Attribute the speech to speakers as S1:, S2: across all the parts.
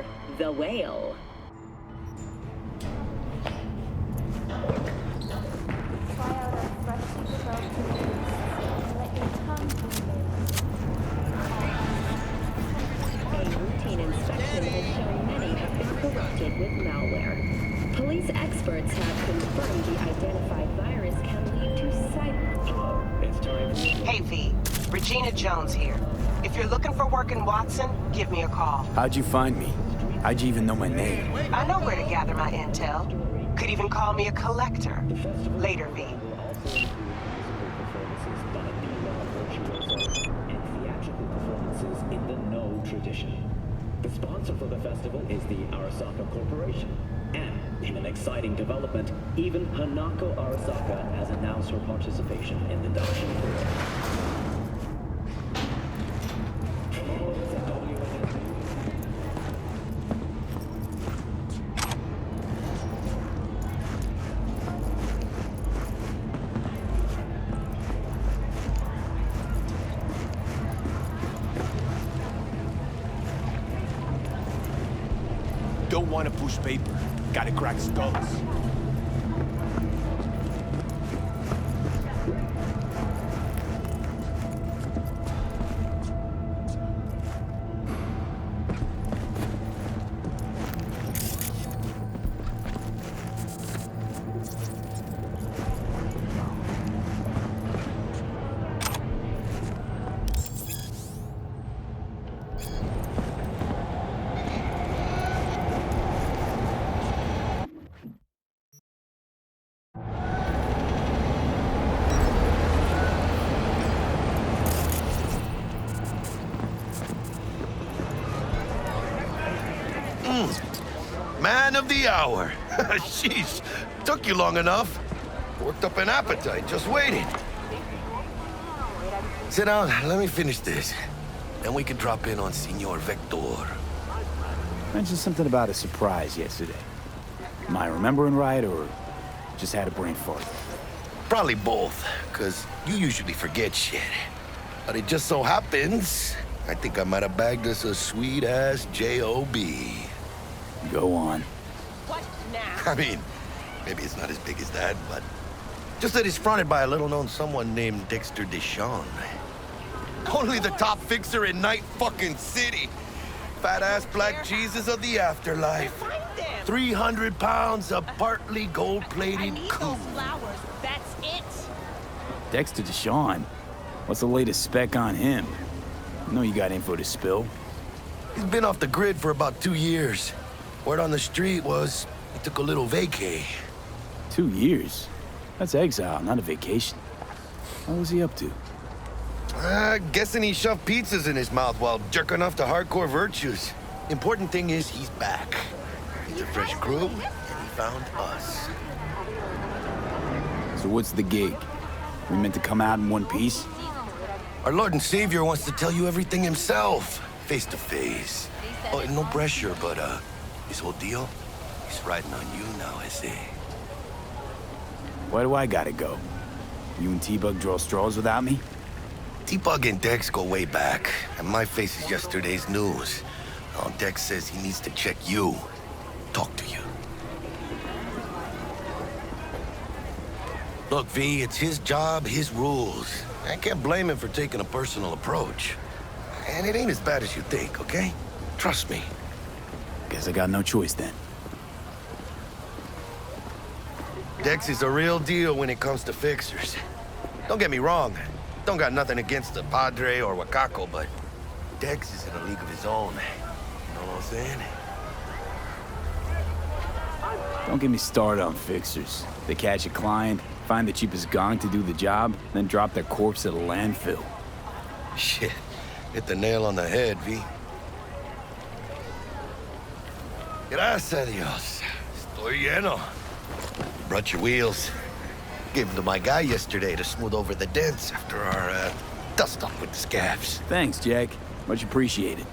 S1: for the whale. Inspection has shown many have been corrupted with malware. Police experts have confirmed the identified virus can lead to cyber... It's time for...
S2: Hey V, Regina Jones here. If you're looking for work in Watson, give me a call.
S3: How'd you find me? How'd you even know my name?
S2: I know where to gather my intel. Could even call me a collector. Later, V.
S4: Tradition. The sponsor for the festival is the Arasaka Corporation. And in an exciting development, even Hanako Arasaka has announced her participation in the Dashi Tour.
S3: Don't want to push paper. Gotta crack skulls.
S5: Man of the hour. Sheesh, took you long enough. Worked up an appetite, just waiting. Sit down, let me finish this. Then we can drop in on Senor Vector.
S3: Mentioned something about a surprise yesterday. Am I remembering right, or just had a brain fart?
S5: Probably both, because you usually forget shit. But it just so happens, I think I might have bagged us a sweet-ass J.O.B.
S3: Go on.
S2: What now?
S5: I mean, maybe it's not as big as that, but just that it's fronted by a little-known someone named Dexter Deshawn. Only the top fixer in Night fucking City. Fat-ass black Jesus of the afterlife. 300 pounds of partly gold-plated cool.
S2: Flowers, that's it.
S3: Dexter Deshawn. What's the latest spec on him? I know you got info to spill.
S5: He's been off the grid for about 2 years. Word on the street was he took a little vacay.
S3: 2 years? That's exile, not a vacation. What was he up to?
S5: Guessing he shoved pizzas in his mouth while jerking off to hardcore virtues. Important thing is he's back. He's a fresh crew, and he found us.
S3: So what's the gig? We meant to come out in one piece?
S5: Our Lord and Savior wants to tell you everything himself, face to face. Oh, and no pressure, but his whole deal, he's riding on you now, I say.
S3: Why do I gotta go? You and T-Bug draw straws without me?
S5: T-Bug and Dex go way back, and my face is yesterday's news. Now Dex says he needs to check you, talk to you. Look, V, it's his job, his rules. I can't blame him for taking a personal approach. And it ain't as bad as you think, okay? Trust me.
S3: Guess I got no choice then.
S5: Dex is a real deal when it comes to fixers. Don't get me wrong. Don't got nothing against the Padre or Wakako, but Dex is in a league of his own. You know what I'm saying?
S3: Don't get me started on fixers. They catch a client, find the cheapest gong to do the job, then drop their corpse at a landfill.
S5: Shit. Hit the nail on the head, V. Gracias a Dios. Estoy lleno. Brought your wheels. Gave them to my guy yesterday to smooth over the dents after our, dust-up with the scabs.
S3: Thanks, Jack. Much appreciated.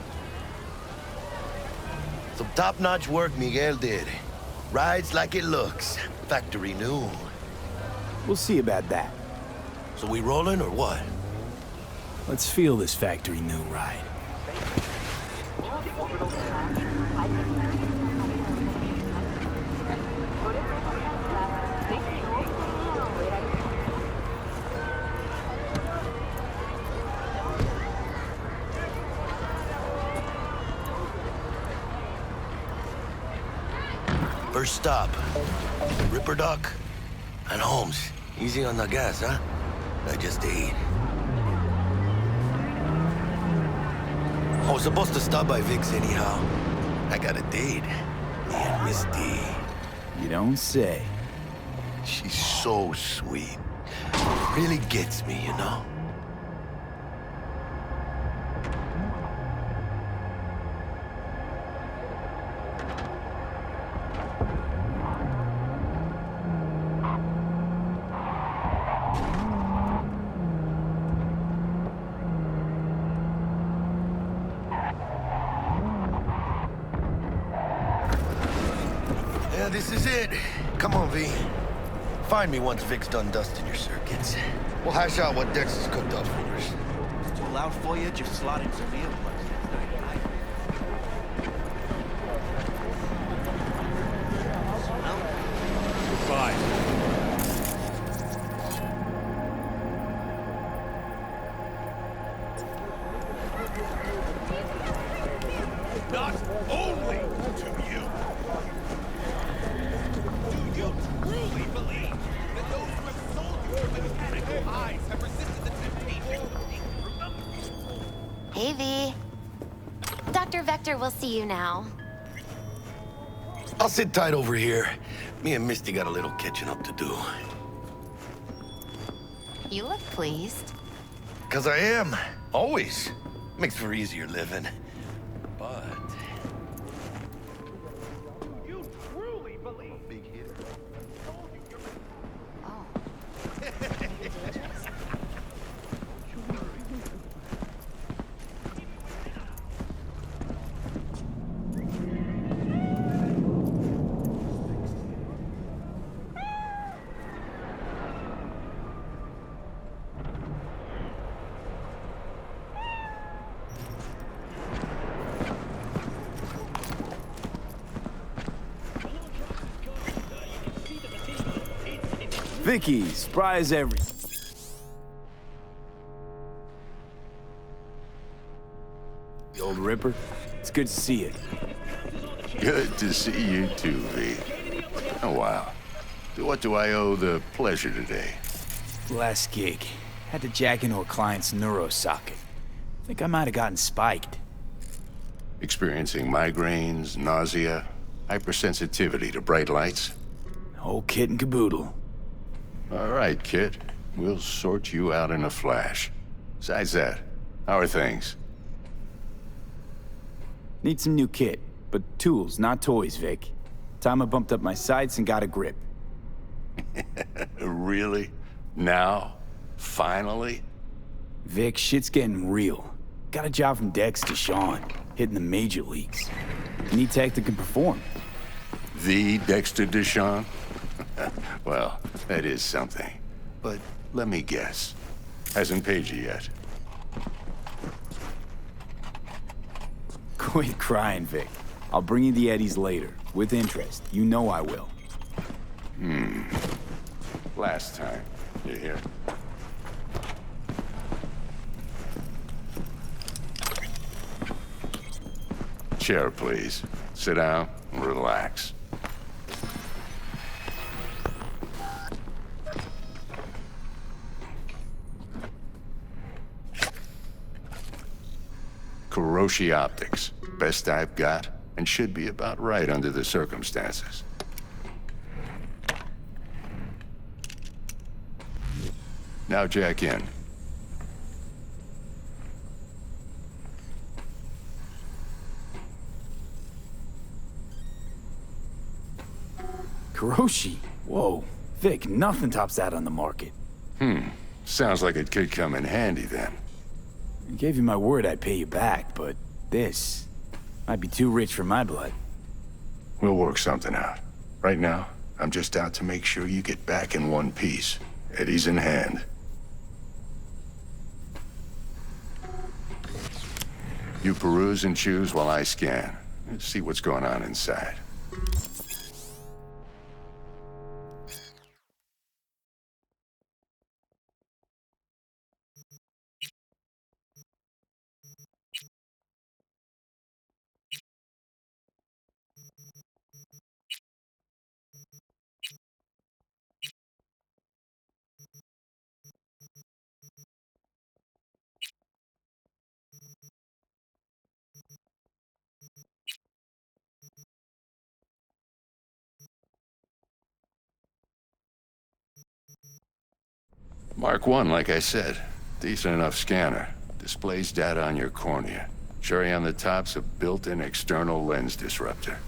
S5: Some top-notch work Miguel did. Rides like it looks. Factory new.
S3: We'll see about that.
S5: So we rolling or what?
S3: Let's feel this factory new ride.
S5: First stop, Ripper Doc and Holmes. Easy on the gas, huh? I just ate. I was supposed to stop by Vic's anyhow. I got a date. Man, Miss D.
S3: You don't say.
S5: She's so sweet. Really gets me, you know? Yeah, this is it. Come on, V. Find me once Vic's done dusting your circuits. We'll hash out what Dex has cooked up for us.
S6: It's too loud for you, just slot in some earplugs.
S5: Not only to you. Do you truly believe that those who have sold you your mechanical eyes have resisted the temptation of being through them?
S7: Hey, V. Dr. Vector will see you now.
S5: I'll sit tight over here. Me and Misty got a little catching up to do.
S7: You look pleased.
S5: 'Cause I am. Always. Makes for easier living. But... You truly believe... Big hitter. Told you you're...
S7: Oh. Maybe dangerous.
S3: Vicky, spry as ever. The old Ripper? It's good to see you.
S8: Good to see you too, V. Oh, wow. To what do I owe the pleasure today?
S3: Last gig. Had to jack into a client's neuro socket. Think I might have gotten spiked.
S8: Experiencing migraines, nausea, hypersensitivity to bright lights?
S3: Whole kit and caboodle.
S8: All right, kid. We'll sort you out in a flash. Besides that, how are things?
S3: Need some new kit, but tools, not toys, Vic. Time I bumped up my sights and got a grip.
S8: Really? Now? Finally?
S3: Vic, shit's getting real. Got a job from Dex to Sean, hitting the major leagues. Need tech that can perform.
S8: The Dexter Deshawn? Well, that is something. But let me guess. Hasn't paid you yet.
S3: Quit crying, Vic. I'll bring you the eddies later, with interest. You know I will.
S8: Last time. You hear? Chair, please. Sit down and relax. Kuroshi Optics. Best I've got, and should be about right under the circumstances. Now jack in.
S3: Kuroshi? Whoa. Vic, nothing tops that on the market.
S8: Sounds like it could come in handy then.
S3: I gave you my word I'd pay you back, but this might be too rich for my blood.
S8: We'll work something out. Right now, I'm just out to make sure you get back in one piece. Eddie's in hand. You peruse and choose while I scan. Let's see what's going on inside. Mark 1, like I said. Decent enough scanner. Displays data on your cornea. Cherry on the top's a built-in external lens disruptor.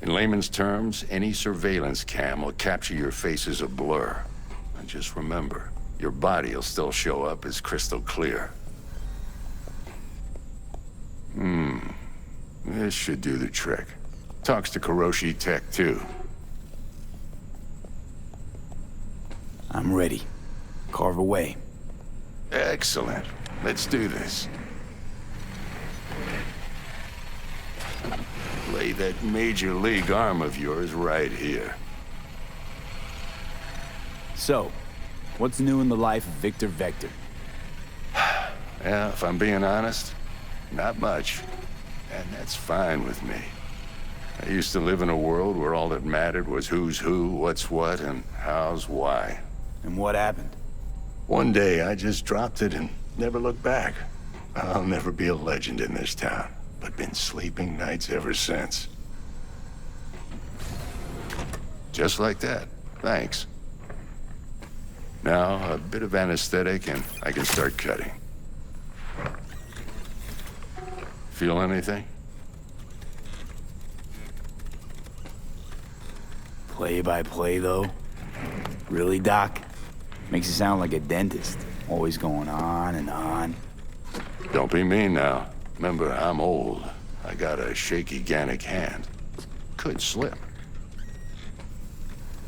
S8: In layman's terms, any surveillance cam will capture your face as a blur. And just remember, your body will still show up as crystal clear. This should do the trick. Talks to Kuroshi Tech, too.
S3: I'm ready. Carve away.
S8: Excellent. Let's do this. Lay that major league arm of yours right here.
S3: So, what's new in the life of Victor Vector?
S8: Yeah, if I'm being honest, not much. And that's fine with me. I used to live in a world where all that mattered was who's who, what's what, and how's why.
S3: And what happened?
S8: One day, I just dropped it and never looked back. I'll never be a legend in this town, but been sleeping nights ever since. Just like that. Thanks. Now, a bit of anesthetic and I can start cutting. Feel anything?
S3: Play by play, though? Really, Doc? Makes it sound like a dentist. Always going on and on.
S8: Don't be mean now. Remember, I'm old. I got a shaky Gannic hand. Could slip.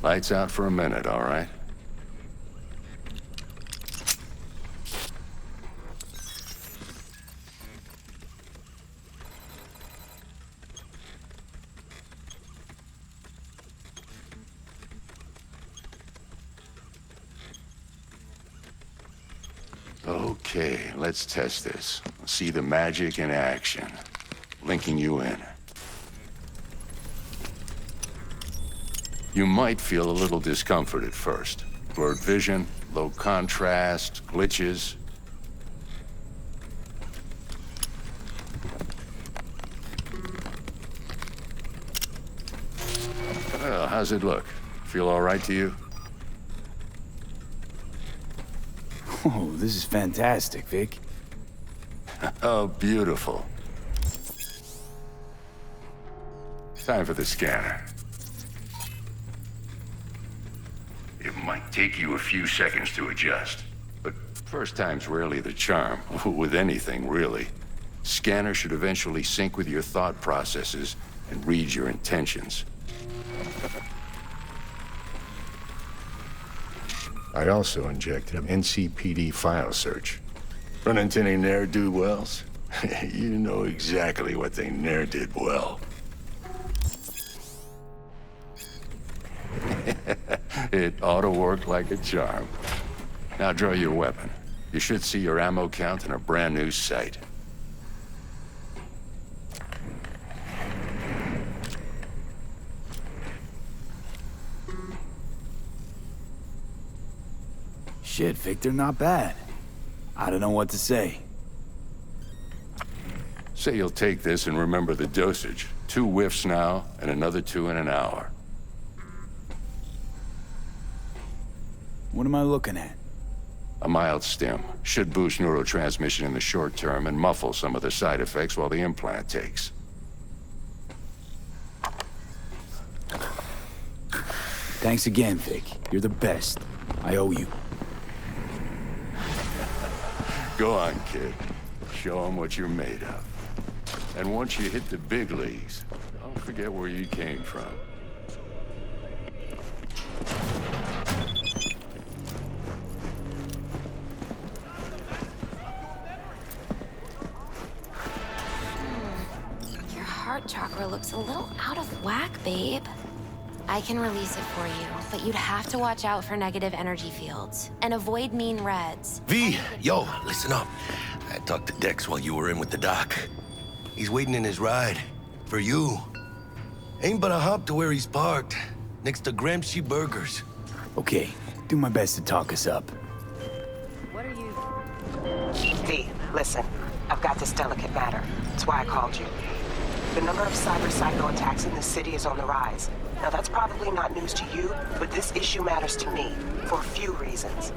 S8: Lights out for a minute, all right? Okay, let's test this. See the magic in action. Linking you in. You might feel a little discomfort at first. Blurred vision, low contrast, glitches. Well, how's it look? Feel all right to you?
S3: Oh, this is fantastic, Vic.
S8: Oh, beautiful. Time for the scanner. It might take you a few seconds to adjust, but first time's rarely the charm, with anything, really. Scanner should eventually sync with your thought processes and read your intentions. I also injected an NCPD file search. Run into any ne'er-do-wells? You know exactly what they ne'er did well. It ought to work like a charm. Now draw your weapon. You should see your ammo count in a brand new sight.
S3: Shit, Victor, not bad. I don't know what to say.
S8: Say you'll take this and remember the dosage. 2 whiffs now, and another 2 in an hour.
S3: What am I looking at?
S8: A mild stim. Should boost neurotransmission in the short term and muffle some of the side effects while the implant takes.
S3: Thanks again, Vic. You're the best. I owe you.
S8: Go on, kid. Show them what you're made of. And once you hit the big leagues, don't forget where you came from.
S7: Your heart chakra looks a little out of whack, babe. I can release it for you, but you'd have to watch out for negative energy fields and avoid mean reds.
S5: V, yo, listen up. I talked to Dex while you were in with the doc. He's waiting in his ride. For you. Ain't but a hop to where he's parked. Next to Gramsci Burgers.
S3: Okay, do my best to talk us up.
S2: V, listen. I've got this delicate matter. That's why I called you. The number of cyber-psycho attacks in this city is on the rise. Now, that's probably not news to you, but this issue matters to me for a few reasons.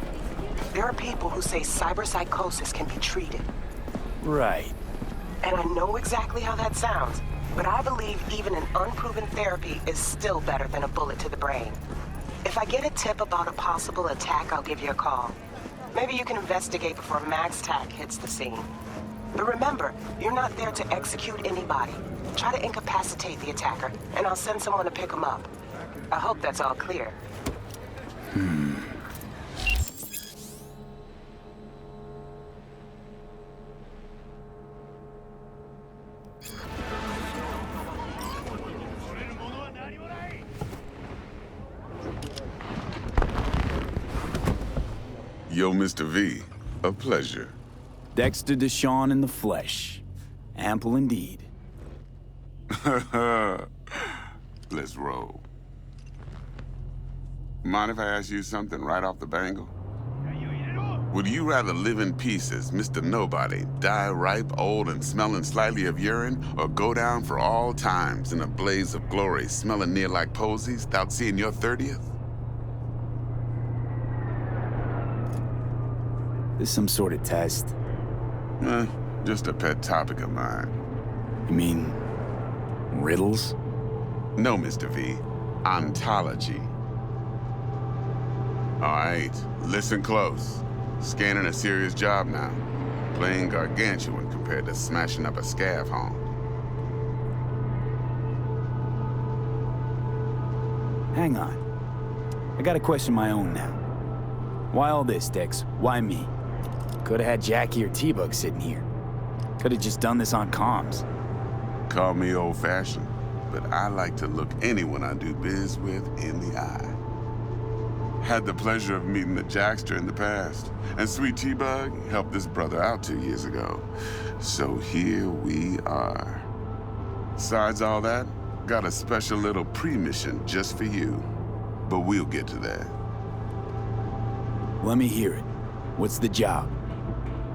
S2: There are people who say cyberpsychosis can be treated.
S3: Right.
S2: And I know exactly how that sounds, but I believe even an unproven therapy is still better than a bullet to the brain. If I get a tip about a possible attack, I'll give you a call. Maybe you can investigate before MaxTac hits the scene. But remember, you're not there to execute anybody. Try to incapacitate the attacker, and I'll send someone to pick him up. I hope that's all clear.
S9: Yo, Mr. V, a pleasure.
S3: Dexter Deshawn in the flesh. Ample indeed.
S9: Let's roll. Mind if I ask you something right off the bangle? Would you rather live in pieces, Mr. Nobody, die ripe, old, and smelling slightly of urine, or go down for all times in a blaze of glory, smelling near like posies, without seeing your 30th?
S3: This some sort of test?
S9: Just a pet topic of mine.
S3: You mean... riddles?
S9: No, Mr. V. Ontology. All right, listen close. Scanning a serious job now. Playing gargantuan compared to smashing up a scav home.
S3: Hang on. I gotta question my own now. Why all this, Dex? Why me? Could've had Jackie or T-Bug sitting here. Could've just done this on comms.
S9: Call me old-fashioned, but I like to look anyone I do biz with in the eye. Had the pleasure of meeting the Jackster in the past, and sweet T-Bug helped this brother out 2 years ago. So here we are. Besides all that, got a special little pre-mission just for you. But we'll get to that.
S3: Let me hear it. What's the job?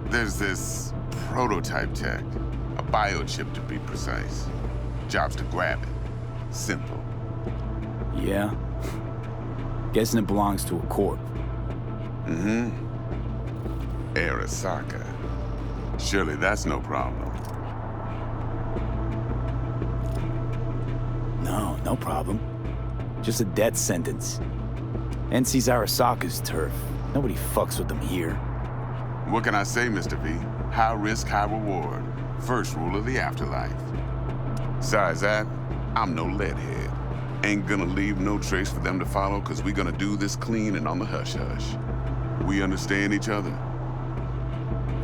S9: There's this prototype tech, a biochip to be precise. Job's to grab it. Simple.
S3: Yeah? Guessing it belongs to a corp.
S9: Mm-hmm. Arasaka. Surely that's no problem.
S3: No problem. Just a death sentence. NC's Arasaka's turf. Nobody fucks with them here.
S9: What can I say, Mr. V? High risk, high reward. First rule of the afterlife. Besides that, I'm no leadhead. Ain't gonna leave no trace for them to follow, cause we gonna do this clean and on the hush-hush. We understand each other.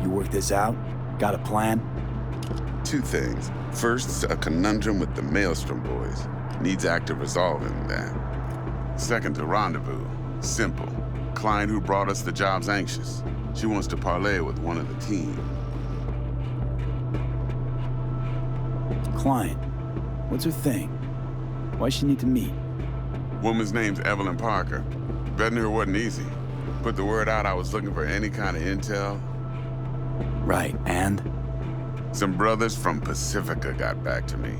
S3: You work this out? Got a plan?
S9: Two things. First, a conundrum with the Maelstrom boys. Needs active resolving that. Second, a rendezvous. Simple. Client who brought us the job's anxious. She wants to parlay with one of the team.
S3: Client. What's her thing? Why she need to meet?
S9: Woman's name's Evelyn Parker. Vetting her wasn't easy. Put the word out I was looking for any kind of intel.
S3: Right, and?
S9: Some brothers from Pacifica got back to me.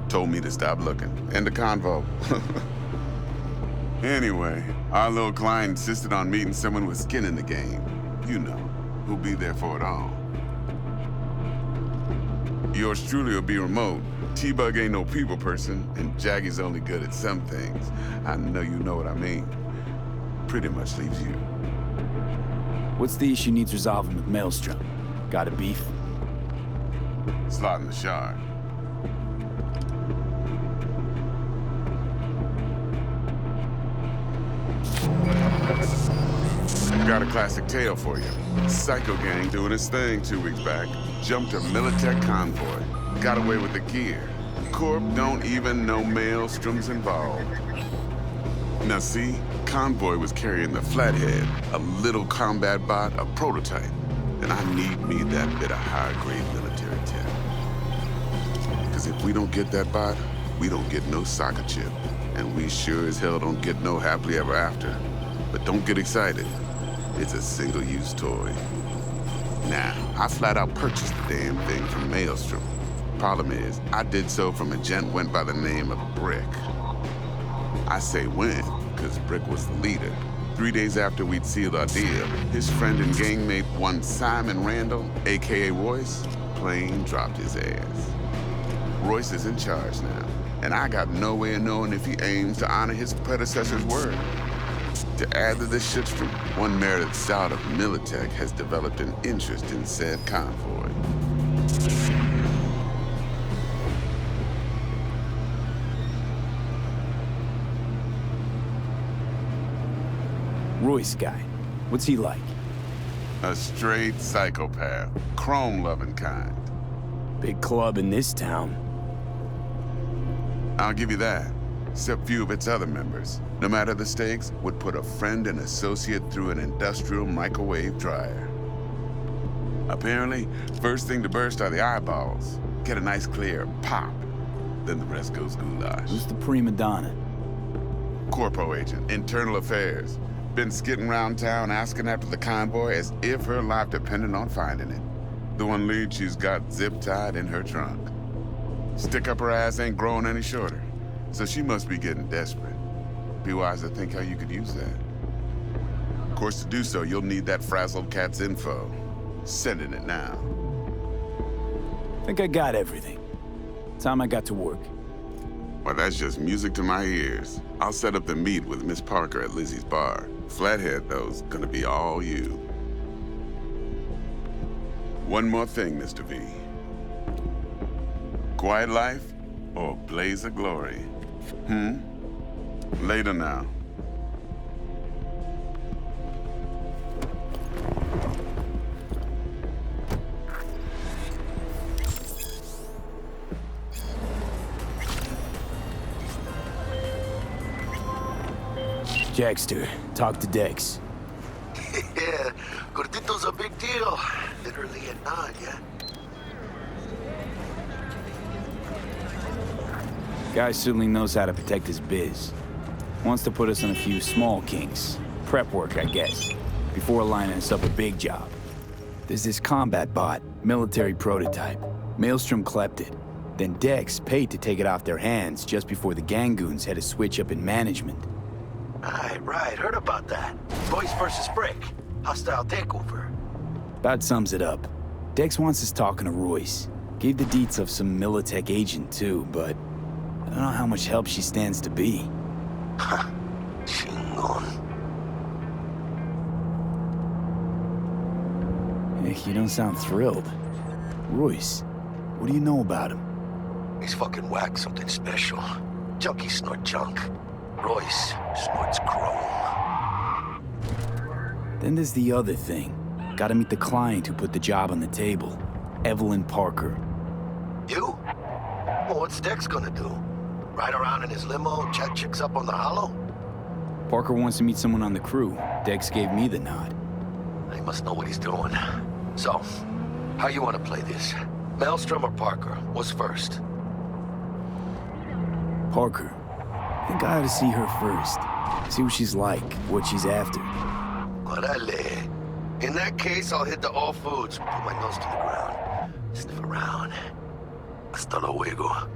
S9: Told me to stop looking. End the convo. Anyway, our little client insisted on meeting someone with skin in the game. You know, who'll be there for it all. Yours truly will be remote. T-Bug ain't no people person, and Jaggy's only good at some things. I know you know what I mean. Pretty much leaves you.
S3: What's the issue needs resolving with Maelstrom? Got a beef?
S9: Slot in the shard. Got a classic tale for you. Psycho gang doing its thing 2 weeks back. Jumped a Militech convoy. Got away with the gear. Corp don't even know Maelstrom's involved. Now see, convoy was carrying the Flathead, a little combat bot, a prototype. And I need me that bit of high-grade military tech. Because if we don't get that bot, we don't get no soccer chip. And we sure as hell don't get no happily ever after. But don't get excited. It's a single-use toy. Now, I flat out purchased the damn thing from Maelstrom. Problem is, I did so from a gent went by the name of Brick. I say went, because Brick was the leader. 3 days after we'd sealed our deal, his friend and gangmate, one Simon Randall, aka Royce, plain dropped his ass. Royce is in charge now, and I got no way of knowing if he aims to honor his predecessor's word. To add to this shitstorm, one Meredith Stout of Militech has developed an interest in said convoy.
S3: Royce guy. What's he like?
S9: A straight psychopath, chrome-loving kind.
S3: Big club in this town.
S9: I'll give you that. Except few of its other members, no matter the stakes, would put a friend and associate through an industrial microwave dryer. Apparently, first thing to burst are the eyeballs. Get a nice clear pop. Then the rest goes goulash.
S3: Who's the prima donna?
S9: Corpo agent, internal affairs. Been skidding around town asking after the convoy as if her life depended on finding it. The one lead she's got zip-tied in her trunk. Stick up her ass ain't growing any shorter, so she must be getting desperate. Be wise to think how you could use that. Of course, to do so, you'll need that frazzled cat's info. Sending it now.
S3: Think I got everything. Time I got to work.
S9: Well, that's just music to my ears. I'll set up the meet with Miss Parker at Lizzie's bar. Flathead, though's gonna be all you. One more thing, Mr. V. Quiet life or blaze of glory? Later now.
S3: Jackster, talk to Dex.
S5: Yeah, Gordito's a big deal. Literally a nod, yeah?
S3: Guy certainly knows how to protect his biz. Wants to put us on a few small kinks. Prep work, I guess. Before lining us up a big job. There's this combat bot, military prototype. Maelstrom clept it. Then Dex paid to take it off their hands just before the Gangoons had a switch up in management.
S5: Right, heard about that. Voice versus Brick. Hostile takeover.
S3: About sums it up. Dex wants us talking to Royce. Gave the deets of some Militech agent too, but I don't know how much help she stands to be.
S5: Chingon.
S3: You don't sound thrilled. Royce, what do you know about him?
S5: He's fucking whack, something special. Junkies snort junk. Royce snorts chrome.
S3: Then there's the other thing. Gotta meet the client who put the job on the table. Evelyn Parker.
S5: You? Well, what's Dex gonna do? Ride around in his limo, chat chicks up on the hollow?
S3: Parker wants to meet someone on the crew. Dex gave me the nod.
S5: He must know what he's doing. So, how you want to play this? Maelstrom or Parker? What's first?
S3: Parker. I think I ought to see her first. See what she's like, what she's after.
S5: Orale. In that case, I'll hit the all foods, put my nose to the ground, sniff around. Hasta luego.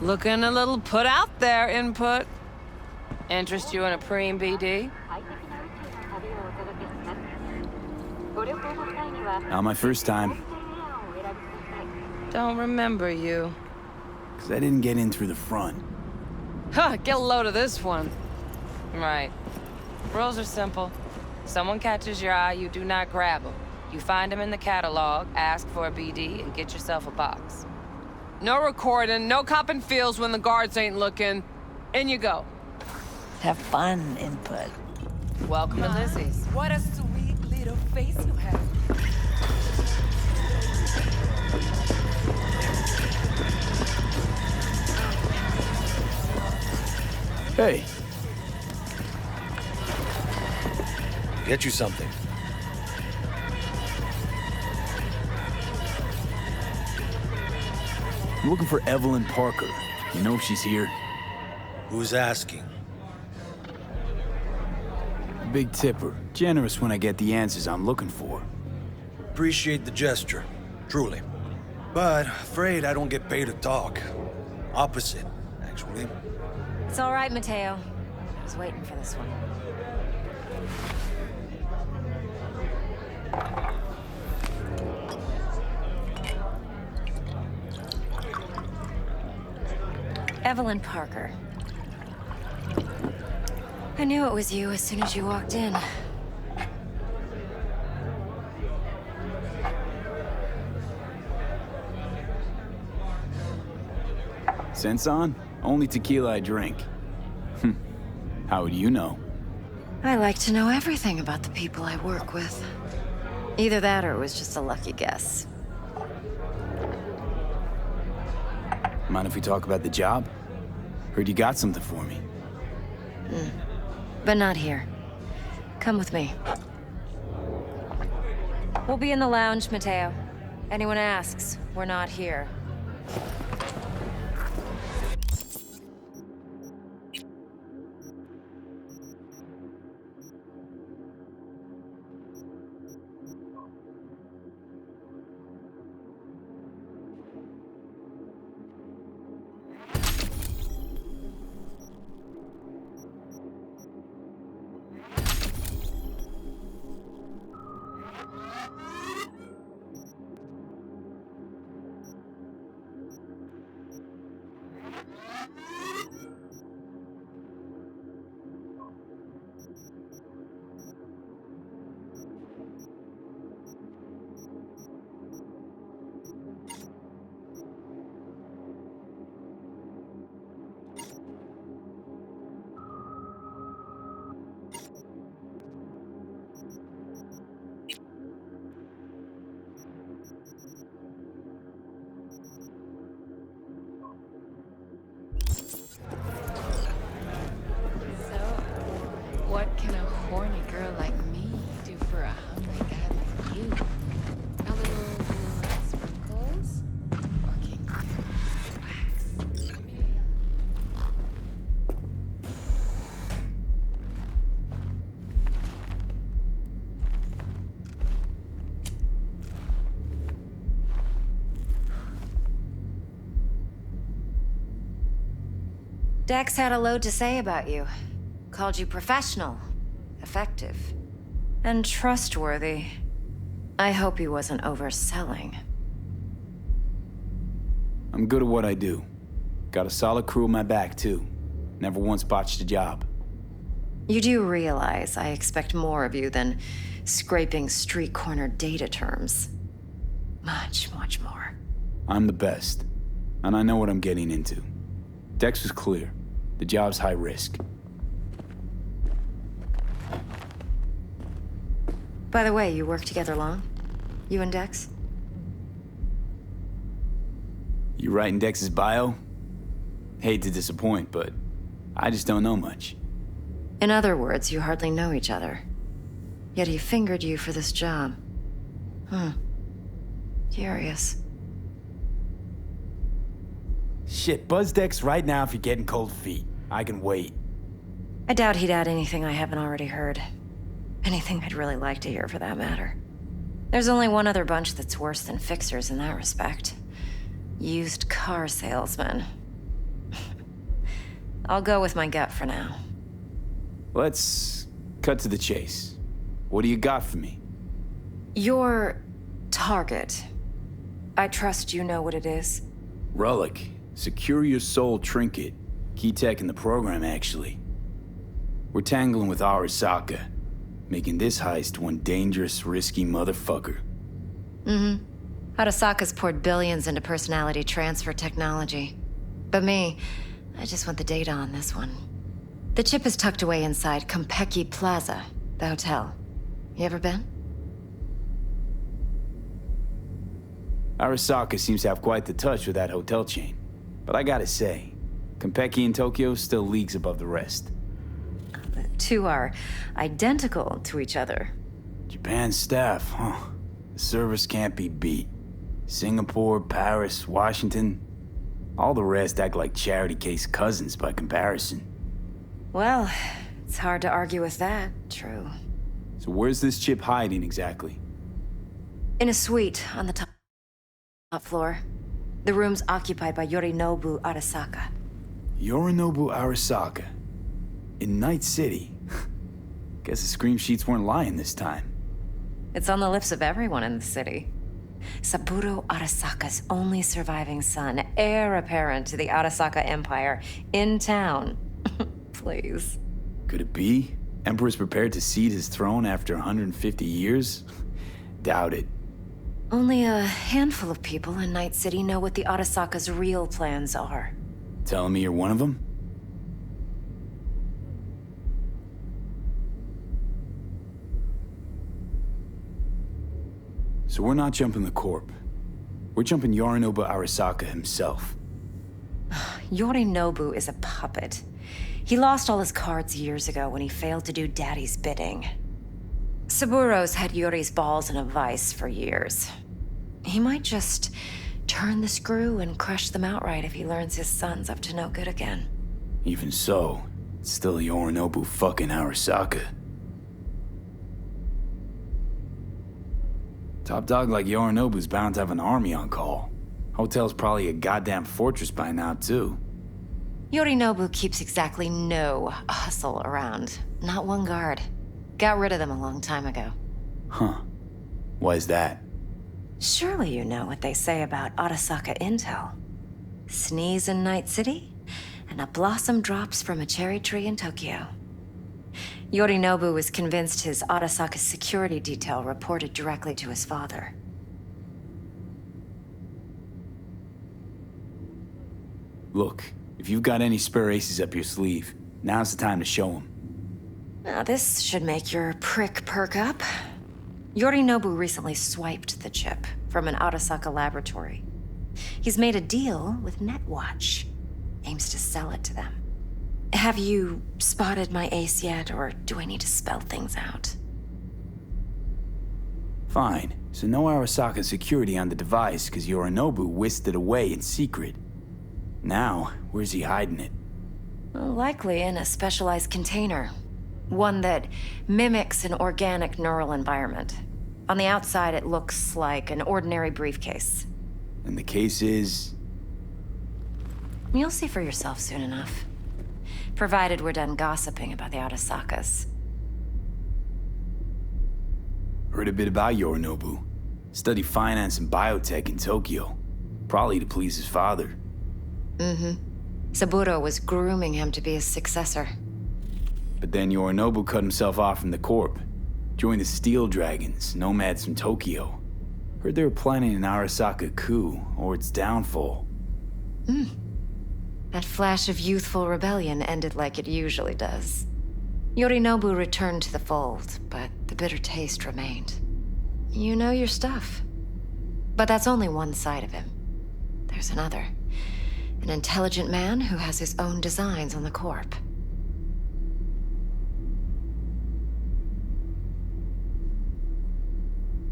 S10: Looking a little put out there, Input. Interest you in a preem BD?
S3: Not my first time.
S10: Don't remember you.
S3: 'Cause I didn't get in through the front.
S10: Huh, get a load of this one. Right. Rules are simple. Someone catches your eye, you do not grab them. You find them in the catalog, ask for a BD, and get yourself a box. No recording, no copping feels when the guards ain't looking. In you go.
S11: Have fun, Input.
S10: Welcome to Lizzie's.
S12: What a sweet little face you have.
S3: Hey.
S13: Get you something.
S3: I'm looking for Evelyn Parker. You know if she's here?
S13: Who's asking?
S3: A big tipper. Generous when I get the answers I'm looking for.
S13: Appreciate the gesture, truly. But afraid I don't get paid to talk. Opposite, actually.
S14: It's all right, Mateo. I was waiting for this one. Evelyn Parker. I knew it was you as soon as you walked in.
S3: Sense on? Only tequila I drink. How would you know?
S14: I like to know everything about the people I work with. Either that or it was just a lucky guess.
S3: Mind if we talk about the job? Heard you got something for me.
S14: But not here. Come with me. We'll be in the lounge, Mateo. Anyone asks, we're not here.
S12: What can a horny girl like me do for a hungry guy like you? A little sprinkles? Or can you wax?
S14: Dex had a load to say about you. Called you professional, effective, and trustworthy. I hope he wasn't overselling.
S3: I'm good at what I do. Got a solid crew on my back, too. Never once botched a job.
S14: You do realize I expect more of you than scraping street corner data terms. Much, much more.
S3: I'm the best, and I know what I'm getting into. Dex was clear. The job's high risk.
S14: By the way, you work together long? You and Dex?
S3: You writing Dex's bio? Hate to disappoint, but I just don't know much.
S14: In other words, you hardly know each other. Yet he fingered you for this job. Curious.
S3: Shit, buzz Dex right now if you're getting cold feet. I can wait.
S14: I doubt he'd add anything I haven't already heard. Anything I'd really like to hear, for that matter. There's only one other bunch that's worse than fixers in that respect. Used car salesmen. I'll go with my gut for now.
S3: Let's cut to the chase. What do you got for me?
S14: Your target. I trust you know what it is.
S3: Relic. Secure your soul trinket. Key tech in the program, actually. We're tangling with Arasaka, making this heist one dangerous, risky motherfucker.
S14: Mm-hmm. Arasaka's poured billions into personality transfer technology. But me, I just want the data on this one. The chip is tucked away inside Konpeki Plaza, the hotel. You ever been?
S3: Arasaka seems to have quite the touch with that hotel chain. But I gotta say, Konpeki in Tokyo still leagues above the rest.
S14: The two are identical to each other.
S3: Japan's staff, huh? The service can't be beat. Singapore, Paris, Washington. All the rest act like charity case cousins by comparison.
S14: Well, it's hard to argue with that, true.
S3: So where's this chip hiding exactly?
S14: In a suite on the top floor. The room's occupied by Yorinobu Arasaka.
S3: Yorinobu Arasaka? In Night City? Guess the scream sheets weren't lying this time.
S14: It's on the lips of everyone in the city. Saburo Arasaka's only surviving son, heir apparent to the Arasaka Empire, in town. Please.
S3: Could it be? Emperor's prepared to cede his throne after 150 years? Doubt it.
S14: Only a handful of people in Night City know what the Arasaka's real plans are.
S3: Telling me you're one of them? So we're not jumping the Corp. We're jumping Yorinobu Arasaka himself.
S14: Yorinobu is a puppet. He lost all his cards years ago when he failed to do Daddy's bidding. Saburo's had Yuri's balls in a vice for years. He might just turn the screw and crush them outright if he learns his son's up to no good again.
S3: Even so, it's still Yorinobu fucking Arasaka. Top dog like Yorinobu's bound to have an army on call. Hotel's probably a goddamn fortress by now, too.
S14: Yorinobu keeps exactly no hustle around. Not one guard. Got rid of them a long time ago.
S3: Huh. Why is that?
S14: Surely you know what they say about Arasaka intel. Sneeze in Night City, and a blossom drops from a cherry tree in Tokyo. Yorinobu was convinced his Arasaka security detail reported directly to his father.
S3: Look, if you've got any spare aces up your sleeve, now's the time to show them.
S14: Now this should make your prick perk up. Yorinobu recently swiped the chip from an Arasaka laboratory. He's made a deal with Netwatch. Aims to sell it to them. Have you spotted my ace yet, or do I need to spell things out?
S3: Fine. So no Arasaka security on the device because Yorinobu whisked it away in secret. Now, where's he hiding it?
S14: Well, likely in a specialized container. One that mimics an organic neural environment. On the outside, it looks like an ordinary briefcase.
S3: And the case is?
S14: You'll see for yourself soon enough. Provided we're done gossiping about the Arasakas.
S3: Heard a bit about Yorinobu. Studied finance and biotech in Tokyo. Probably to please his father.
S14: Mm-hmm. Saburo was grooming him to be his successor.
S3: But then Yorinobu cut himself off from the Corp. Joined the Steel Dragons, nomads from Tokyo. Heard they were planning an Arasaka coup, or its downfall.
S14: That flash of youthful rebellion ended like it usually does. Yorinobu returned to the fold, but the bitter taste remained. You know your stuff. But that's only one side of him. There's another. An intelligent man who has his own designs on the Corp.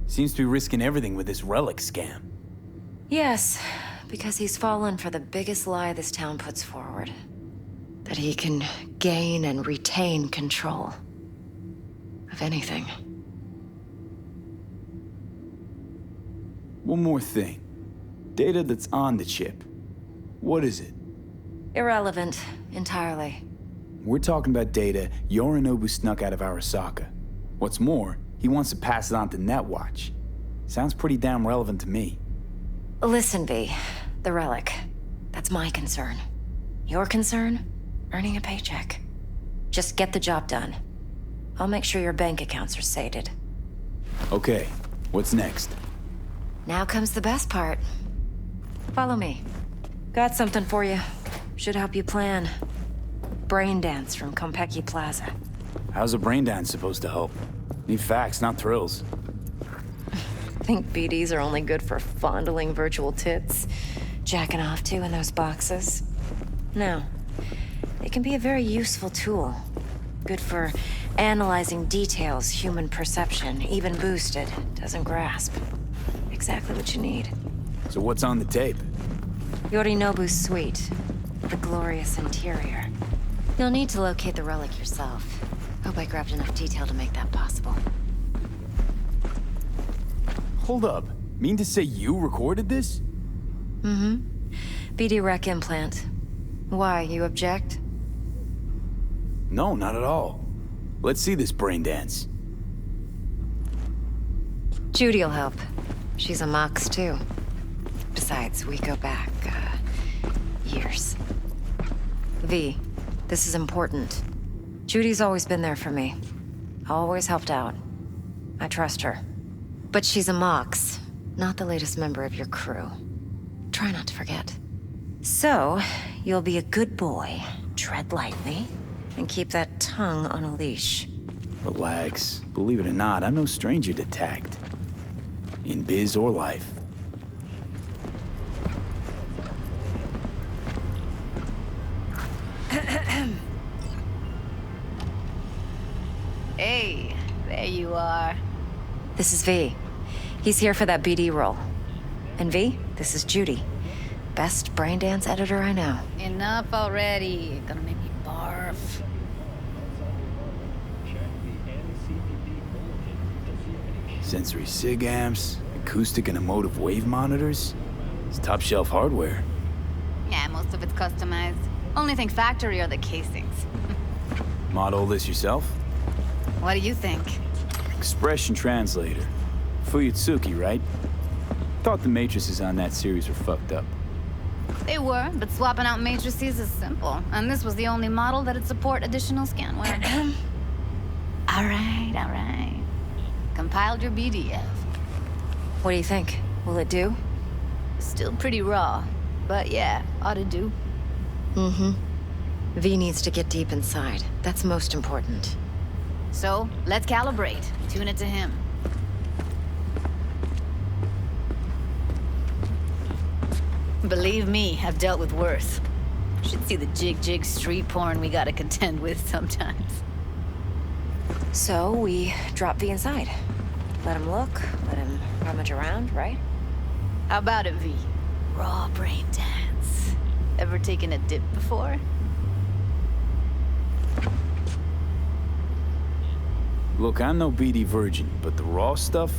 S3: Seems to be risking everything with this relic scam.
S14: Yes, because he's fallen for the biggest lie this town puts forward. That he can gain and retain control of anything.
S3: One more thing. Data that's on the chip. What is it?
S14: Irrelevant, entirely.
S3: We're talking about data Yorinobu snuck out of Arasaka. What's more, he wants to pass it on to Netwatch. Sounds pretty damn relevant to me.
S14: Listen, V. The relic. That's my concern. Your concern? Earning a paycheck. Just get the job done. I'll make sure your bank accounts are sated.
S3: Okay, what's next?
S14: Now comes the best part. Follow me. Got something for you. Should help you plan. Brain dance from Konpeki Plaza.
S3: How's a brain dance supposed to help? Need facts, not thrills.
S14: Think BDs are only good for fondling virtual tits? Jacking off to in those boxes? No. They can be a very useful tool. Good for analyzing details human perception, even boosted, doesn't grasp. Exactly what you need.
S3: So what's on the tape?
S14: Yorinobu's suite. The glorious interior. You'll need to locate the relic yourself. Hope I grabbed enough detail to make that possible.
S3: Hold up. Mean to say you recorded this?
S14: Mm-hmm. BD rec implant. Why, you object?
S3: No, not at all. Let's see this brain dance.
S14: Judy'll help. She's a Mox, too. Besides, we go back, years. V, this is important. Judy's always been there for me. Always helped out. I trust her. But she's a Mox, not the latest member of your crew. Try not to forget. So, you'll be a good boy, tread lightly, and keep that tongue on a leash.
S3: Relax. Believe it or not, I'm no stranger to tact. In biz or life.
S12: Hey, there you are.
S14: This is V. He's here for that BD role. And V, this is Judy. Best brain dance editor I know.
S12: Enough already. Gonna make me barf.
S3: Sensory SIG amps, acoustic and emotive wave monitors. It's top shelf hardware.
S12: Yeah, most of it's customized. Only thing factory are the casings.
S3: Model this yourself?
S12: What do you think?
S3: Expression translator. Fuyutsuki, right? Thought the matrices on that series were fucked up.
S12: They were, but swapping out matrices is simple. And this was the only model that'd support additional scanware. All right. Compiled your BDF.
S14: What do you think? Will it do?
S12: Still pretty raw, but yeah, ought to do.
S14: Mm-hmm. V needs to get deep inside. That's most important.
S12: So, let's calibrate. Tune it to him. Believe me, I've dealt with worse. Should see the jig street porn we gotta contend with sometimes.
S14: So, we drop V inside. Let him look, let him rummage around, right?
S12: How about it, V? Raw brain dance. Ever taken a dip before?
S3: Look, I'm no BD virgin, but the raw stuff?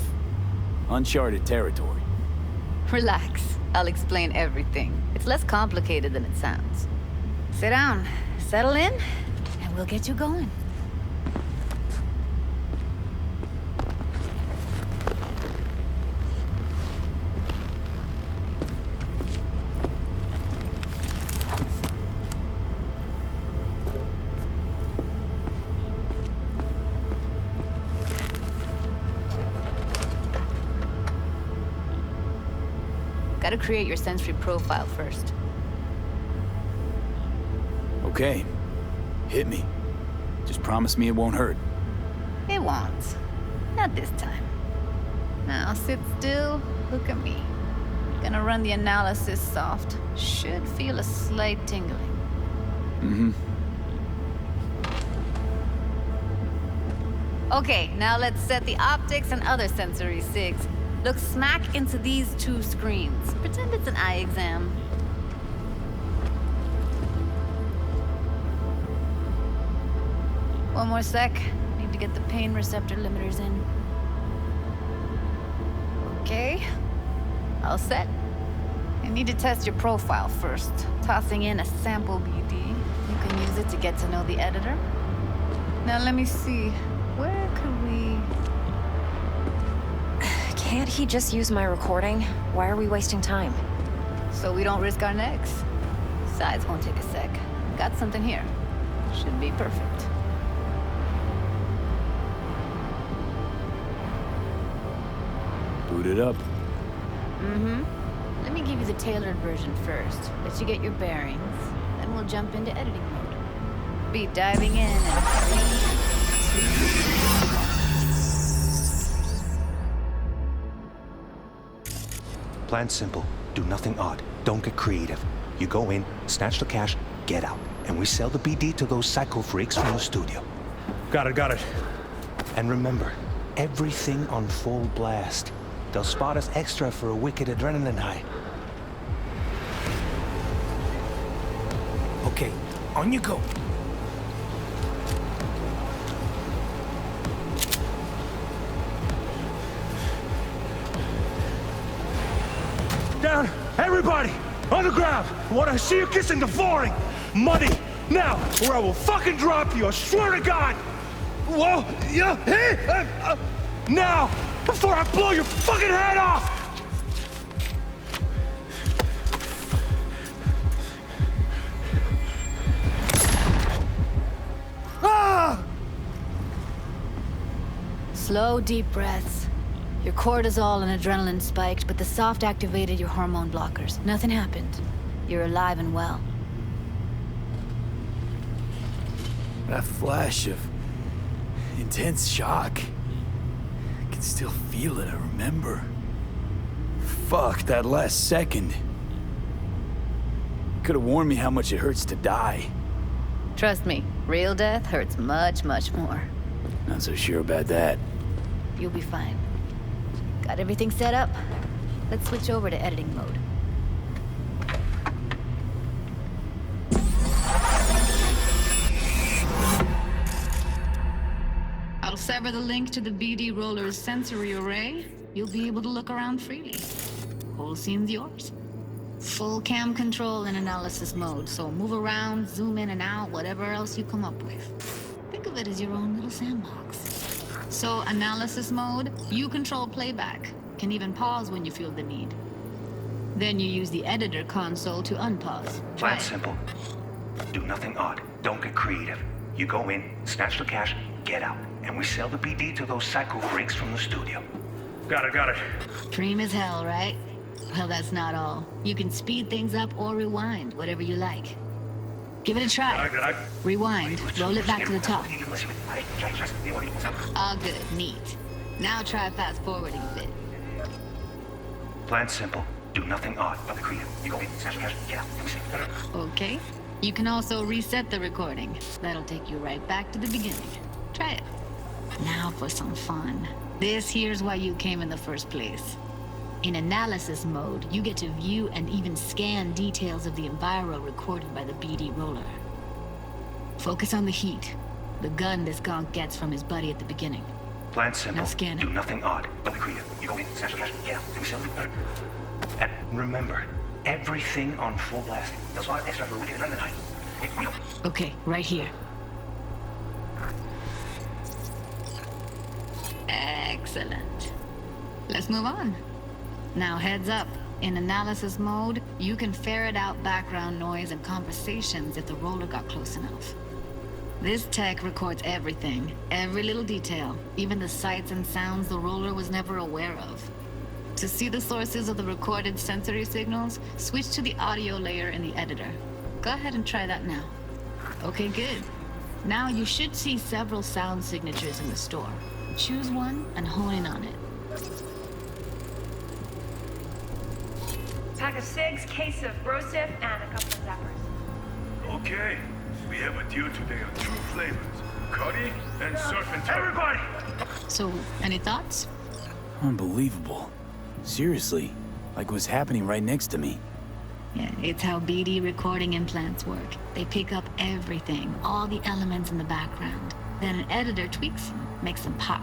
S3: Uncharted territory.
S12: Relax. I'll explain everything. It's less complicated than it sounds. Sit down, settle in, and we'll get you going. Gotta create your sensory profile first.
S3: Okay. Hit me. Just promise me it won't hurt.
S12: It won't. Not this time. Now sit still, look at me. Gonna run the analysis soft. Should feel a slight tingling.
S3: Mm-hmm.
S12: Okay, now let's set the optics and other sensory SIGs. Look smack into these two screens. Pretend it's an eye exam. One more sec. Need to get the pain receptor limiters in. Okay. All set. need to test your profile first. Tossing in a sample BD. You can use it to get to know the editor. Now let me see. Where could we...
S14: Can't he just use my recording? Why are we wasting time?
S12: So we don't risk our necks. Besides, won't take a sec. Got something here. Should be perfect.
S3: Boot it up.
S12: Mm-hmm. Let me give you the tailored version first. Let you get your bearings. Then we'll jump into editing mode. Be diving in and
S15: 3, 2... Plan simple. Do nothing odd. Don't get creative. You go in, snatch the cash, get out. And we sell the BD to those psycho freaks from the studio.
S13: Got it.
S15: And remember, everything on full blast. They'll spot us extra for a wicked adrenaline high. Okay, on you go.
S13: Down, everybody, on the ground. I want to see you kissing the flooring. Money, now, or I will fucking drop you, I swear to God. Whoa, yeah, hey, now, before I blow your fucking head off.
S12: Slow, deep breaths. Your cortisol and adrenaline spiked, but the soft activated your hormone blockers. Nothing happened. You're alive and well.
S3: That flash of intense shock. I can still feel it, I remember. Fuck, that last second. Could have warned me how much it hurts to die.
S12: Trust me, real death hurts much, much more.
S3: Not so sure about that.
S12: You'll be fine. Got everything set up? Let's switch over to editing mode. I'll sever the link to the BD roller's sensory array. You'll be able to look around freely. Whole scene's yours. Full cam control in analysis mode, so move around, zoom in and out, whatever else you come up with. Think of it as your own little sandbox. So, analysis mode, you control playback. Can even pause when you feel the need. Then you use the editor console to unpause.
S15: Plan simple. Do nothing odd. Don't get creative. You go in, snatch the cash, get out. And we sell the BD to those psycho freaks from the studio.
S13: Got it.
S12: Dream as hell, right? Well, that's not all. You can speed things up or rewind, whatever you like. Give it a try. Rewind. Roll it back to the top. All good. Neat. Now try fast forwarding a bit.
S15: Plan simple. Do nothing odd. Don't get creative. You go in, snatch the cash, get out.
S12: Okay. You can also reset the recording. That'll take you right back to the beginning. Try it. Now for some fun. This here's why you came in the first place. In analysis mode, you get to view and even scan details of the enviro recorded by the BD roller. Focus on the heat, the gun this gonk gets from his buddy at the beginning.
S15: Plan simple.
S12: Now scan it.
S15: Do nothing odd. Don't be creative. You go in, snatch the cash, get out. And remember, everything on full blast. That's why extra for wicked another night.
S12: Okay, right here. Excellent. Let's move on. Now heads up. In analysis mode, you can ferret out background noise and conversations if the roller got close enough. This tech records everything, every little detail, even the sights and sounds the roller was never aware of. To see the sources of the recorded sensory signals, switch to the audio layer in the editor. Go ahead and try that now. Okay, good. Now you should see several sound signatures in the store. Choose one and hone in on it.
S16: Pack of cigs, case of Brosif, and a couple of zappers.
S17: Okay, we have a deal today on 2 flavors, curry and surf and turf. Everybody!
S12: So, any thoughts?
S3: Unbelievable. Seriously, like what's happening right next to me.
S12: Yeah, it's how BD recording implants work. They pick up everything, all the elements in the background. Then an editor tweaks them, makes them pop.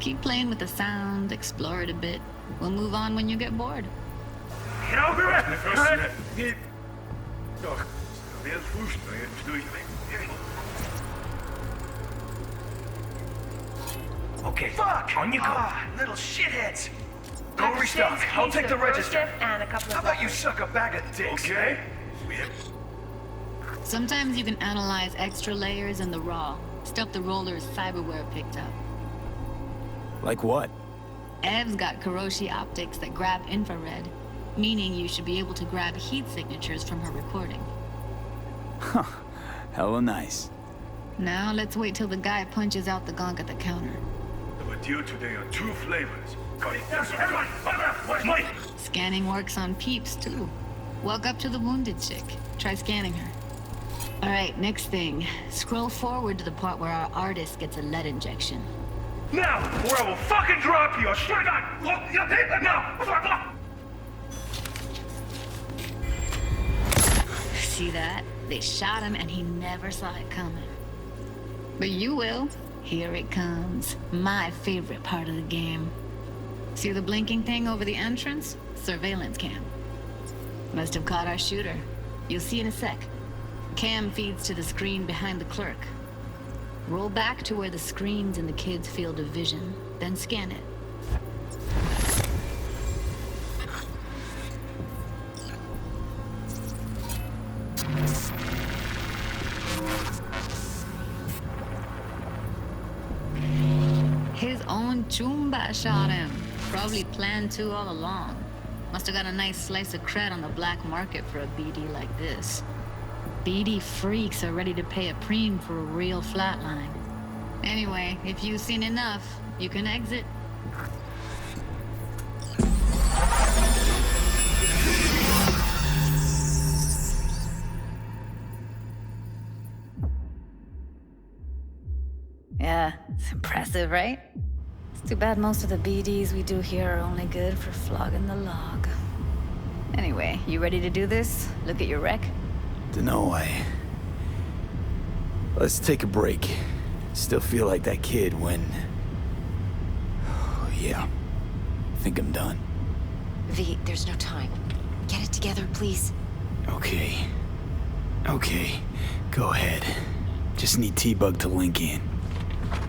S12: Keep playing with the sound, explore it a bit. We'll move on when you get bored.
S17: Genau bereit. Doch, wer ist Fußball?
S13: Okay, fuck! On you go. Little shitheads. Go
S16: Dr.
S13: restock.
S16: Six
S13: I'll
S16: case
S13: take
S16: of
S13: the
S16: roast
S13: register.
S16: beef and a couple of
S13: How about you
S16: peppers.
S13: suck a bag of dicks? Okay.
S12: Sometimes you can analyze extra layers in the raw. Stuff the roller's cyberware picked up.
S3: Like what?
S12: Ev's got Kiroshi optics that grab infrared, meaning you should be able to grab heat signatures from her recording.
S3: Huh. Hella nice.
S12: Now let's wait till the guy punches out the gong at the counter.
S17: Our deal today are 2 flavors. Cody, everybody, what's money?
S12: Scanning works on peeps, too. Walk up to the wounded chick. Try scanning her. All right, next thing. Scroll forward to the part where our artist gets a lead injection.
S13: Now, or I will fucking drop you. I swear to God. Now.
S12: See that? They shot him and he never saw it coming. But you will. Here it comes. My favorite part of the game. See the blinking thing over the entrance? Surveillance cam. Must have caught our shooter. You'll see in a sec. Cam feeds to the screen behind the clerk. Roll back to where the screen's in the kid's field of vision, then scan it. His own Chumba shot him. Probably planned to all along. Must have got a nice slice of cred on the black market for a BD like this. BD freaks are ready to pay a preem for a real flatline. Anyway, if you've seen enough, you can exit. Yeah, it's impressive, right? It's too bad most of the BDs we do here are only good for flogging the log. Anyway, you ready to do this? Look at your rec?
S3: Dunno, Let's take a break. Still feel like that kid when... Oh, yeah. Think I'm done.
S14: V, there's no time. Get it together, please.
S3: Okay. Okay. Go ahead. Just need T-Bug to link in.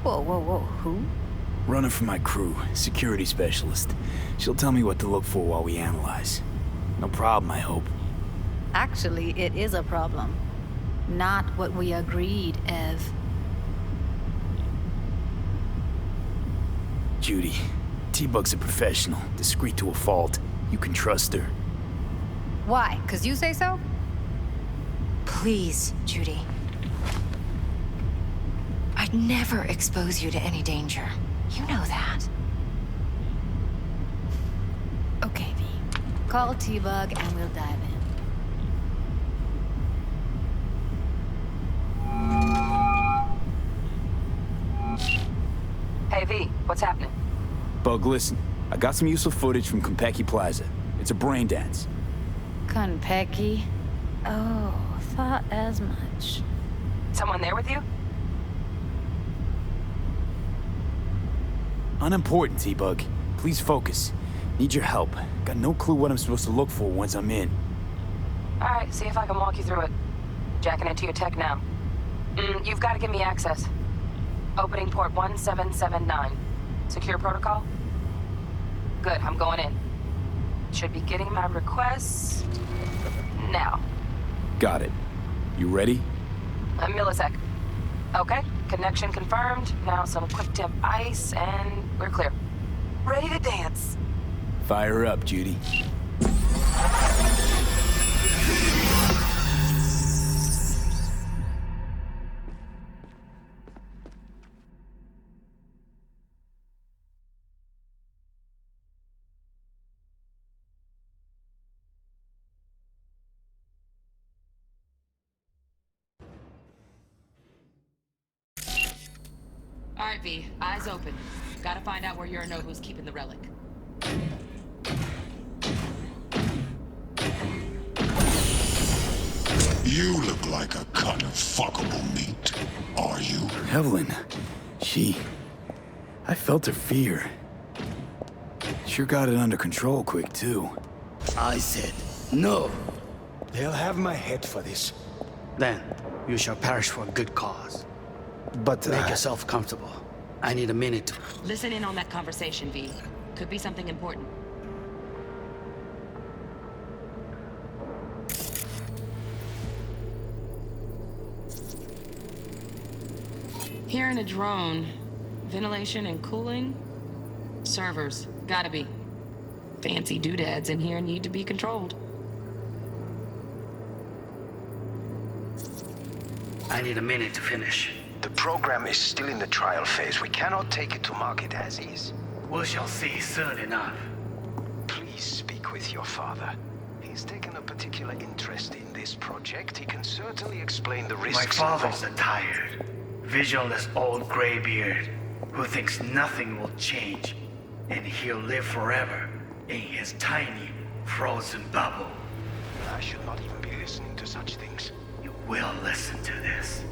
S12: Whoa, whoa, whoa, who?
S3: Runner for my crew, security specialist. She'll tell me what to look for while we analyze. No problem, I hope.
S12: Actually, it is a problem. Not what we agreed, Ev.
S3: Judy, T-Bug's a professional, discreet to a fault. You can trust her.
S12: Why? 'Cause you say so?
S14: Please, Judy. I'd never expose you to any danger. You know that.
S12: Okay, V. Call T-Bug and we'll dive in.
S10: Hey, V, what's happening?
S3: Bug, listen. I got some useful footage from Konpeki Plaza. It's a brain dance.
S12: Konpeki? Oh, thought as much.
S10: Someone there with you?
S3: Unimportant, T-Bug. Please focus. Need your help. Got no clue what I'm supposed to look for once I'm in.
S10: Alright, see if I can walk you through it. Jacking into your tech now. You've got to give me access. Opening port 1779. Secure protocol? Good, I'm going in. Should be getting my requests... now.
S3: Got it. You ready?
S10: A millisec. Okay, connection confirmed. Now some quick tip ice, and we're clear. Ready to dance.
S3: Fire up, Judy.
S10: Alright, V, eyes open. Gotta find out where Yorinobu's keeping the relic.
S18: You look like a cut of fuckable meat, are you?
S3: Evelyn, I felt her fear. Sure got it under control quick, too.
S19: I said no.
S13: They'll have my head for this.
S19: Then you shall perish for a good cause.
S13: But
S19: make yourself comfortable. I need a minute to...
S10: Listen in on that conversation, V. Could be something important. Here in a drone, ventilation and cooling? Servers, gotta be. Fancy doodads in here need to be controlled.
S19: I need a minute to finish.
S20: The program is still in the trial phase. We cannot take it to market as is.
S19: We shall see soon enough.
S20: Please speak with your father. He's taken a particular interest in this project. He can certainly explain the risks.
S19: My father's a tired, visionless old graybeard who thinks nothing will change, and he'll live forever in his tiny, frozen bubble.
S20: I should not even be listening to such things.
S19: You will listen to this.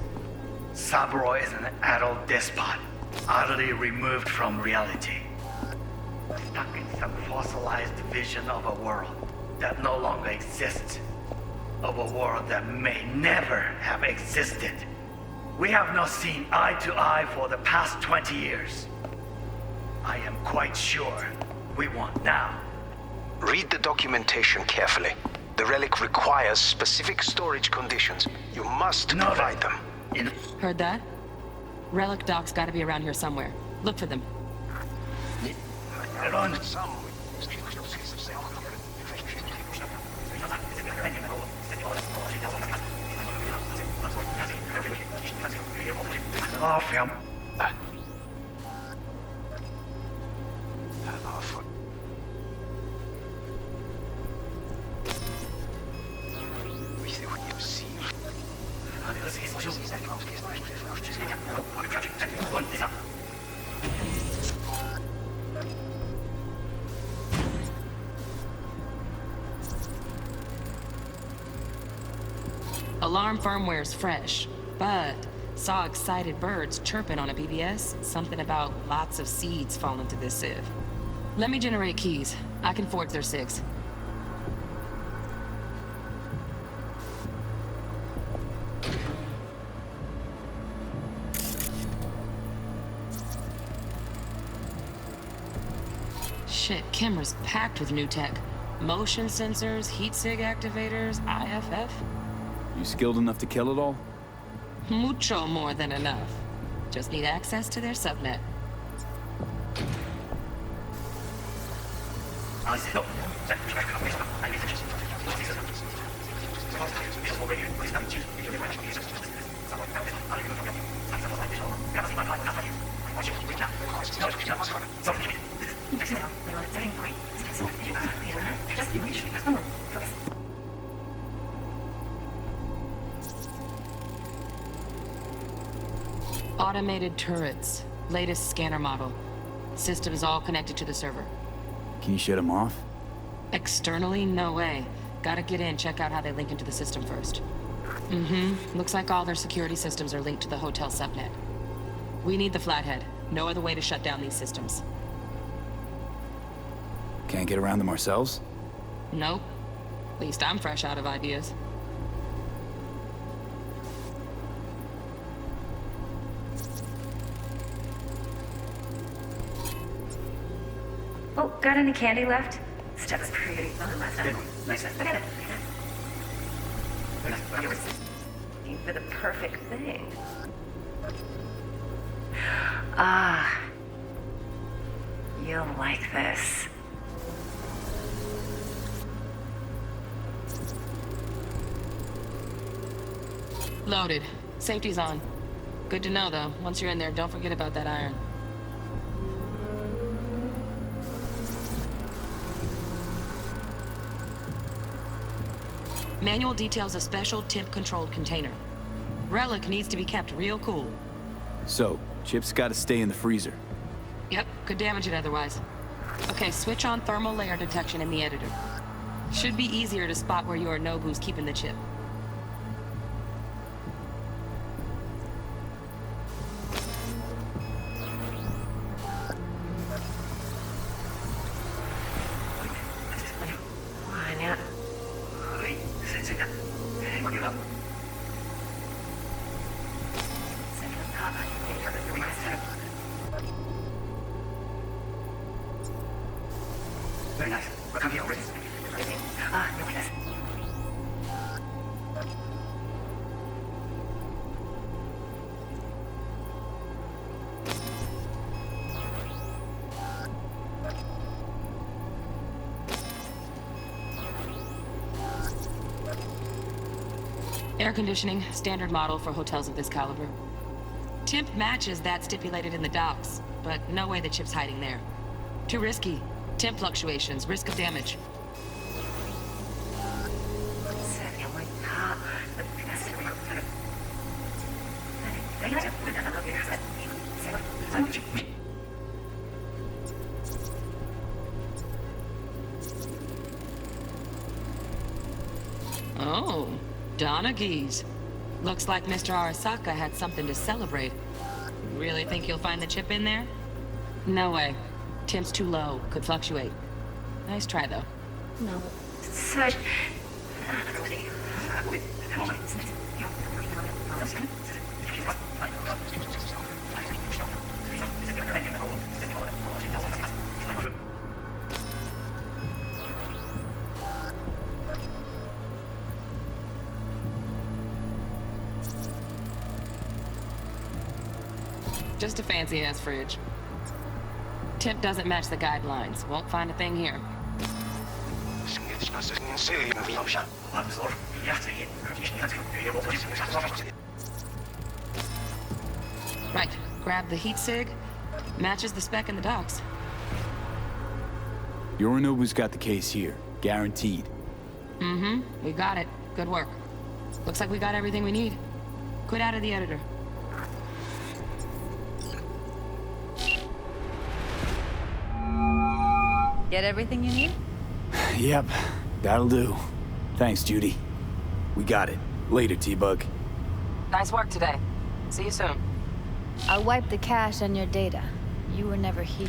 S19: Saburo is an adult despot, utterly removed from reality. Stuck in some fossilized vision of a world that no longer exists. Of a world that may never have existed. We have not seen eye to eye for the past 20 years. I am quite sure we want now.
S20: Read the documentation carefully. The relic requires specific storage conditions. You must provide them.
S10: Heard that? Relic docs gotta be around here somewhere. Look for them.
S19: Off him.
S10: Alarm firmware's fresh, but saw excited birds chirping on a BBS. Something about lots of seeds falling to this sieve. Let me generate keys. I can forge their SIGs. Shit, camera's packed with new tech. Motion sensors, heat sig activators, IFF.
S3: You skilled enough to kill it all?
S10: Mucho more than enough. Just need access to their subnet. Automated turrets. Latest scanner model. Systems all connected to the server.
S3: Can you shut them off?
S10: Externally, no way. Gotta get in, check out how they link into the system first. Looks like all their security systems are linked to the hotel subnet. We need the flathead. No other way to shut down these systems.
S3: Can't get around them ourselves?
S10: Nope. At least I'm fresh out of ideas.
S1: Oh, got any candy left? Stuff's pretty fun last time. Look at it. Looking for the perfect thing. Ah. You'll like this.
S10: Loaded. Safety's on. Good to know, though. Once you're in there, don't forget about that iron. Manual details a special temp-controlled container. Relic needs to be kept real cool.
S3: So, chips gotta stay in the freezer.
S10: Yep, could damage it otherwise. Okay, switch on thermal layer detection in the editor. Should be easier to spot where your Nobu's keeping the chip.
S19: Very nice. We're coming already. Yes.
S10: Air conditioning, standard model for hotels of this caliber. Temp matches that stipulated in the docs, but no way the chip's hiding there. Too risky. Temp fluctuations, risk of damage. Oh, Donaghy's. Looks like Mr. Arasaka had something to celebrate. Really think you'll find the chip in there? No way. Temp's too low. Could fluctuate. Nice try, though.
S16: No. Such...
S10: Just a fancy-ass fridge. Temp doesn't match the guidelines. Won't find a thing here. Right. Grab the heat sig. Matches the spec in the docs.
S3: Yorinobu's got the case here. Guaranteed.
S10: Mm-hmm. We got it. Good work. Looks like we got everything we need. Quit out of the editor.
S11: Get everything you need?
S3: Yep, that'll do. Thanks, Judy. We got it. Later, T-Bug.
S10: Nice work today. See you soon.
S2: I'll wipe the cache on your data. You were never here.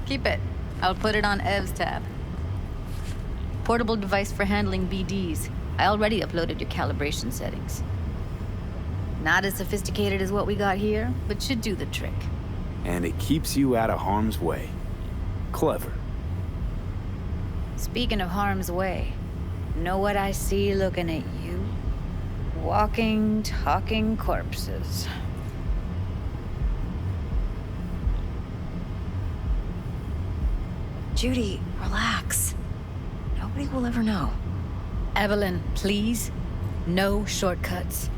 S2: Keep it. I'll put it on Ev's tab. Portable device for handling BDs. I already uploaded your calibration settings. Not as sophisticated as what we got here, but should do the trick.
S3: And it keeps you out of harm's way. Clever.
S2: Speaking of harm's way, know what I see looking at you? Walking, talking corpses.
S14: Judy, relax. Nobody will ever know.
S2: Evelyn, please. No shortcuts.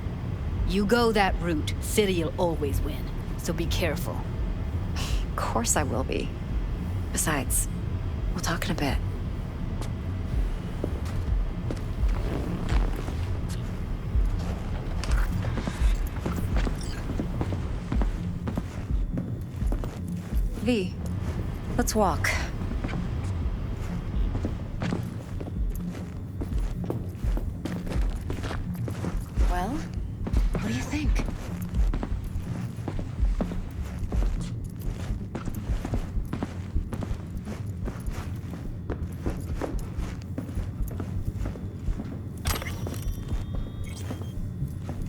S2: You go that route, City'll always win. So be careful.
S14: Of course I will be. Besides, we'll talk in a bit. V, let's walk. Well, what do you think?